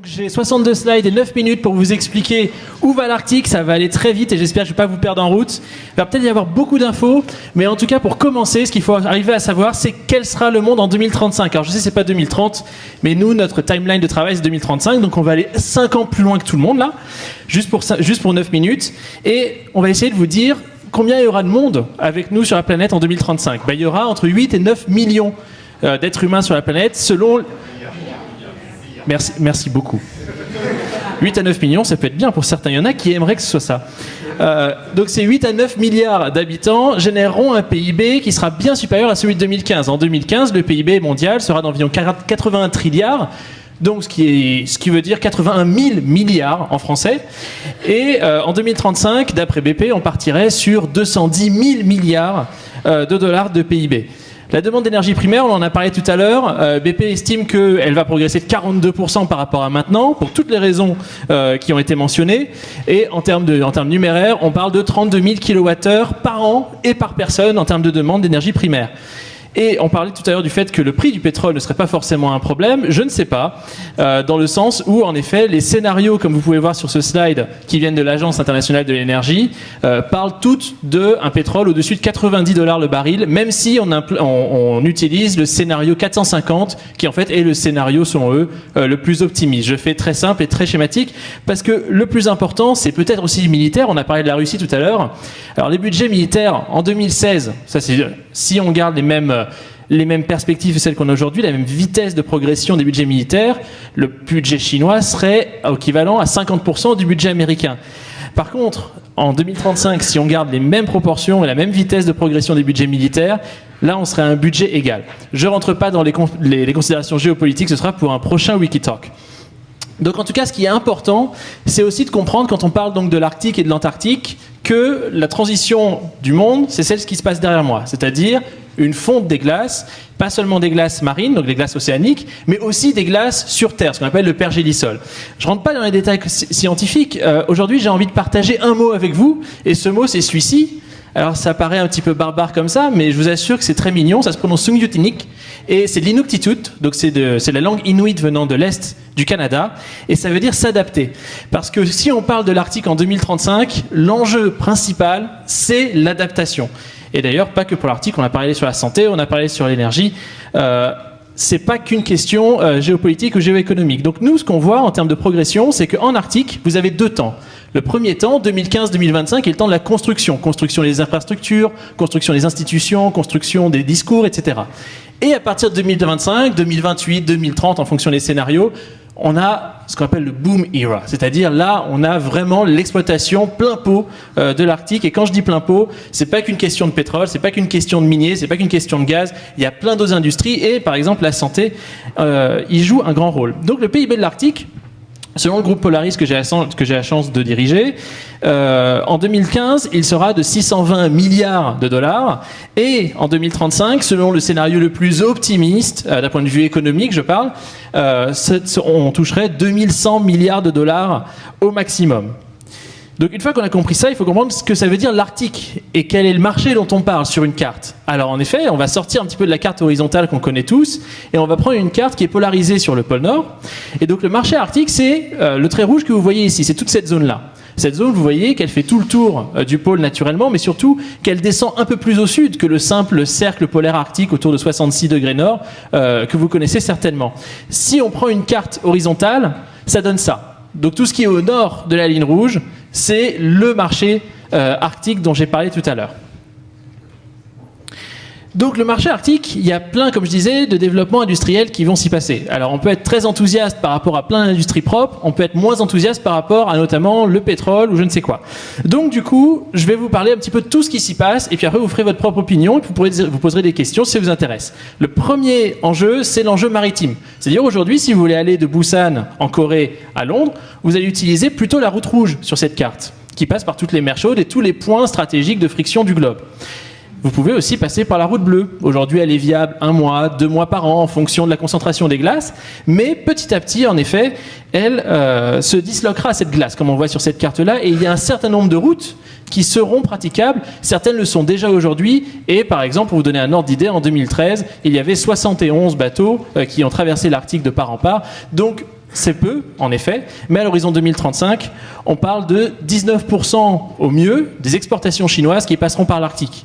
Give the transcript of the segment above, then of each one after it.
j'ai 62 slides et 9 minutes pour vous expliquer où va l'Arctique. Ça va aller très vite et j'espère que je ne vais pas vous perdre en route. Il va peut-être y avoir beaucoup d'infos, mais en tout cas, pour commencer, ce qu'il faut arriver à savoir, c'est quel sera le monde en 2035. Alors je sais, c'est pas 2030, mais nous, notre timeline de travail, c'est 2035, donc on va aller 5 ans plus loin que tout le monde, là, juste pour 9 minutes. Et on va essayer de vous dire combien il y aura de monde avec nous sur la planète en 2035. Il y aura entre 8 et 9 millions d'êtres humains sur la planète, selon... Merci beaucoup. 8 à 9 millions, ça peut être bien pour certains. Il y en a qui aimeraient que ce soit ça. Donc ces 8 à 9 milliards d'habitants généreront un PIB qui sera bien supérieur à celui de 2015. En 2015, le PIB mondial sera d'environ 81 trilliards, donc ce qui veut dire 81 000 milliards en français. Et en 2035, d'après BP, on partirait sur 210 000 milliards de dollars de PIB. La demande d'énergie primaire, on en a parlé tout à l'heure, BP estime qu'elle va progresser de 42% par rapport à maintenant, pour toutes les raisons qui ont été mentionnées. Et en termes numéraires, on parle de 32 000 kWh par an et par personne en termes de demande d'énergie primaire. Et on parlait tout à l'heure du fait que le prix du pétrole ne serait pas forcément un problème. Je ne sais pas, dans le sens où, en effet, les scénarios, comme vous pouvez voir sur ce slide, qui viennent de l'Agence internationale de l'énergie, parlent toutes d'un pétrole au-dessus de 90 $ le baril, même si on utilise le scénario 450, qui en fait est le scénario, selon eux, le plus optimiste. Je fais très simple et très schématique, parce que le plus important, c'est peut-être aussi militaire. On a parlé de la Russie tout à l'heure. Alors, les budgets militaires, en 2016, ça c'est, si on garde les mêmes perspectives que celles qu'on a aujourd'hui, la même vitesse de progression des budgets militaires, le budget chinois serait équivalent à 50% du budget américain. Par contre, en 2035, si on garde les mêmes proportions et la même vitesse de progression des budgets militaires, là, on serait à un budget égal. Je ne rentre pas dans les considérations géopolitiques, ce sera pour un prochain Wikitalk. Donc en tout cas, ce qui est important, c'est aussi de comprendre, quand on parle donc de l'Arctique et de l'Antarctique, que la transition du monde, c'est celle qui se passe derrière moi, c'est-à-dire une fonte des glaces, pas seulement des glaces marines, donc des glaces océaniques, mais aussi des glaces sur Terre, ce qu'on appelle le pergélisol. Je ne rentre pas dans les détails scientifiques. Aujourd'hui, j'ai envie de partager un mot avec vous, et ce mot, c'est celui-ci. Alors ça paraît un petit peu barbare comme ça, mais je vous assure que c'est très mignon, ça se prononce Sungjutinnik, et c'est de l'Inuktitut, donc c'est la langue inuit venant de l'Est du Canada, et ça veut dire s'adapter. Parce que si on parle de l'Arctique en 2035, l'enjeu principal, c'est l'adaptation. Et d'ailleurs, pas que pour l'Arctique, on a parlé sur la santé, on a parlé sur l'énergie, c'est pas qu'une question géopolitique ou géoéconomique. Donc nous, ce qu'on voit en termes de progression, c'est qu'en Arctique, vous avez 2 temps. Le premier temps, 2015-2025, est le temps de la construction. Construction des infrastructures, construction des institutions, construction des discours, etc. Et à partir de 2025, 2028, 2030, en fonction des scénarios, on a ce qu'on appelle le boom era. C'est-à-dire là, on a vraiment l'exploitation plein pot de l'Arctique. Et quand je dis plein pot, c'est pas qu'une question de pétrole, c'est pas qu'une question de minier, c'est pas qu'une question de gaz. Il y a plein d'autres industries et, par exemple, la santé y joue un grand rôle. Donc le PIB de l'Arctique, selon le groupe Polaris que j'ai la chance de diriger, en 2015, il sera de 620 milliards de dollars. Et en 2035, selon le scénario le plus optimiste, d'un point de vue économique, je parle, on toucherait 2100 milliards de dollars au maximum. Donc une fois qu'on a compris ça, il faut comprendre ce que ça veut dire l'Arctique et quel est le marché dont on parle sur une carte. Alors en effet, on va sortir un petit peu de la carte horizontale qu'on connaît tous et on va prendre une carte qui est polarisée sur le pôle Nord. Et donc le marché arctique, c'est le trait rouge que vous voyez ici, c'est toute cette zone-là. Cette zone, vous voyez qu'elle fait tout le tour du pôle naturellement, mais surtout qu'elle descend un peu plus au sud que le simple cercle polaire arctique autour de 66 degrés nord que vous connaissez certainement. Si on prend une carte horizontale, ça donne ça. Donc tout ce qui est au nord de la ligne rouge, c'est le marché arctique dont j'ai parlé tout à l'heure. Donc le marché arctique, il y a plein, comme je disais, de développements industriels qui vont s'y passer. Alors on peut être très enthousiaste par rapport à plein d'industries propres, on peut être moins enthousiaste par rapport à notamment le pétrole ou je ne sais quoi. Donc du coup, je vais vous parler un petit peu de tout ce qui s'y passe et puis après vous ferez votre propre opinion et vous poserez des questions si ça vous intéresse. Le premier enjeu, c'est l'enjeu maritime. C'est-à-dire aujourd'hui, si vous voulez aller de Busan en Corée à Londres, vous allez utiliser plutôt la route rouge sur cette carte, qui passe par toutes les mers chaudes et tous les points stratégiques de friction du globe. Vous pouvez aussi passer par la route bleue. Aujourd'hui, elle est viable 1 mois, 2 mois par an en fonction de la concentration des glaces. Mais petit à petit, en effet, elle se disloquera cette glace, comme on voit sur cette carte-là. Et il y a un certain nombre de routes qui seront praticables. Certaines le sont déjà aujourd'hui. Et par exemple, pour vous donner un ordre d'idée, en 2013, il y avait 71 bateaux qui ont traversé l'Arctique de part en part. Donc, c'est peu, en effet, mais à l'horizon 2035, on parle de 19% au mieux des exportations chinoises qui passeront par l'Arctique.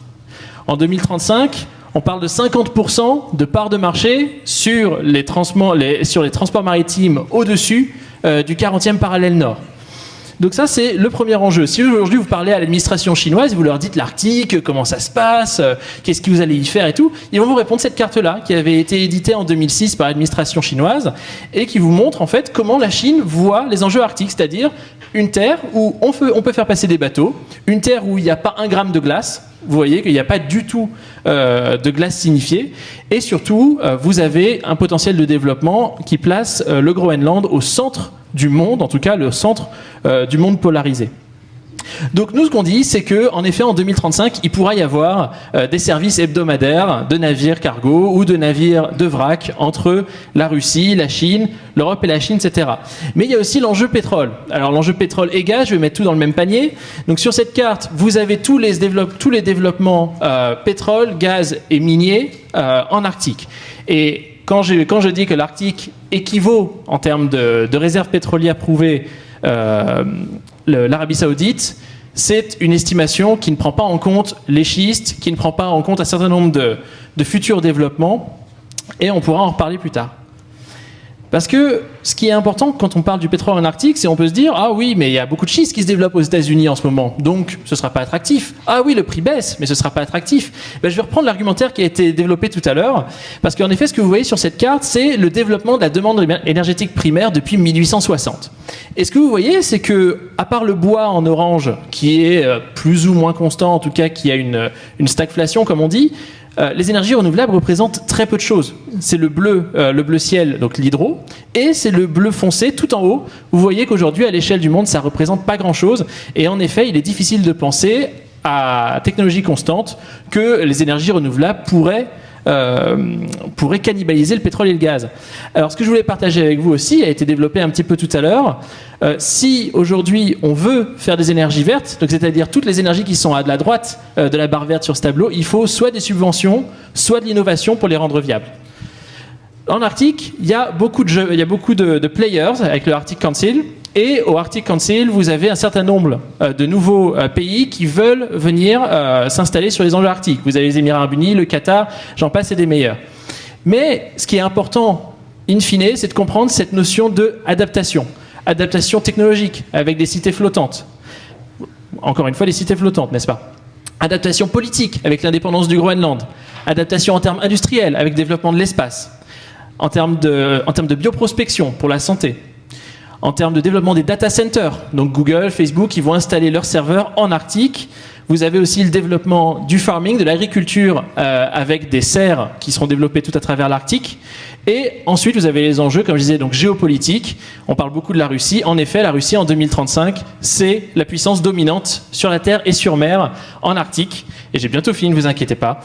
En 2035, on parle de 50% de part de marché sur les transports maritimes au-dessus du 40e parallèle nord. Donc ça, c'est le premier enjeu. Si aujourd'hui vous parlez à l'administration chinoise, vous leur dites l'Arctique, comment ça se passe, qu'est-ce que vous allez y faire et tout, ils vont vous répondre cette carte-là, qui avait été éditée en 2006 par l'administration chinoise, et qui vous montre en fait comment la Chine voit les enjeux arctiques, c'est-à-dire une terre où on peut faire passer des bateaux, une terre où il n'y a pas un gramme de glace, vous voyez qu'il n'y a pas du tout de glace signifiée, et surtout, vous avez un potentiel de développement qui place le Groenland au centre du monde, en tout cas le centre du monde polarisé. Donc nous, ce qu'on dit, c'est qu'en effet, en 2035, il pourra y avoir des services hebdomadaires de navires cargo ou de navires de vrac entre la Russie, la Chine, l'Europe et la Chine, etc. Mais il y a aussi l'enjeu pétrole. Alors l'enjeu pétrole et gaz, je vais mettre tout dans le même panier. Donc sur cette carte, vous avez tous les développements pétrole, gaz et miniers en Arctique. Et quand je dis que l'Arctique équivaut en termes de réserves pétrolières prouvées l'Arabie Saoudite, c'est une estimation qui ne prend pas en compte les schistes, qui ne prend pas en compte un certain nombre de futurs développements, et on pourra en reparler plus tard. Parce que ce qui est important quand on parle du pétrole en Arctique, c'est on peut se dire « Ah oui, mais il y a beaucoup de schistes qui se développent aux États-Unis en ce moment, donc ce ne sera pas attractif. Ah oui, le prix baisse, mais ce ne sera pas attractif. » Je vais reprendre l'argumentaire qui a été développé tout à l'heure, parce qu'en effet, ce que vous voyez sur cette carte, c'est le développement de la demande énergétique primaire depuis 1860. Et ce que vous voyez, c'est que, à part le bois en orange, qui est plus ou moins constant, en tout cas qui a une stagflation, comme on dit, les énergies renouvelables représentent très peu de choses. C'est le bleu ciel, donc l'hydro, et c'est le bleu foncé tout en haut. Vous voyez qu'aujourd'hui, à l'échelle du monde, ça représente pas grand-chose. Et en effet, il est difficile de penser à technologie constante que les énergies renouvelables pourraient cannibaliser le pétrole et le gaz. Alors ce que je voulais partager avec vous aussi a été développé un petit peu tout à l'heure. Si aujourd'hui on veut faire des énergies vertes, donc c'est-à-dire toutes les énergies qui sont à la droite de la barre verte sur ce tableau, il faut soit des subventions, soit de l'innovation pour les rendre viables. En Arctique, il y a beaucoup de players avec le Arctic Council. Et au Arctic Council, vous avez un certain nombre de nouveaux pays qui veulent venir s'installer sur les enjeux arctiques. Vous avez les Émirats Arabes Unis, le Qatar, j'en passe et des meilleurs. Mais ce qui est important, in fine, c'est de comprendre cette notion d'adaptation. Adaptation technologique, avec des cités flottantes. Encore une fois, des cités flottantes, n'est-ce pas? Adaptation politique, avec l'indépendance du Groenland. Adaptation en termes industriels, avec le développement de l'espace. En termes de bioprospection, pour la santé. En termes de développement des data centers, donc Google, Facebook, ils vont installer leurs serveurs en Arctique. Vous avez aussi le développement du farming, de l'agriculture, avec des serres qui seront développées tout à travers l'Arctique. Et ensuite, vous avez les enjeux, comme je disais, donc géopolitiques. On parle beaucoup de la Russie. En effet, la Russie, en 2035, c'est la puissance dominante sur la terre et sur mer en Arctique. Et j'ai bientôt fini, ne vous inquiétez pas.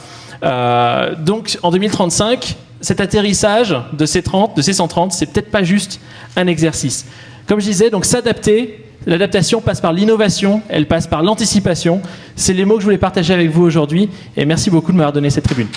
Donc, en 2035, cet atterrissage de ces 130, c'est peut-être pas juste un exercice. Comme je disais, donc s'adapter, l'adaptation passe par l'innovation, elle passe par l'anticipation. C'est les mots que je voulais partager avec vous aujourd'hui. Et merci beaucoup de m'avoir donné cette tribune.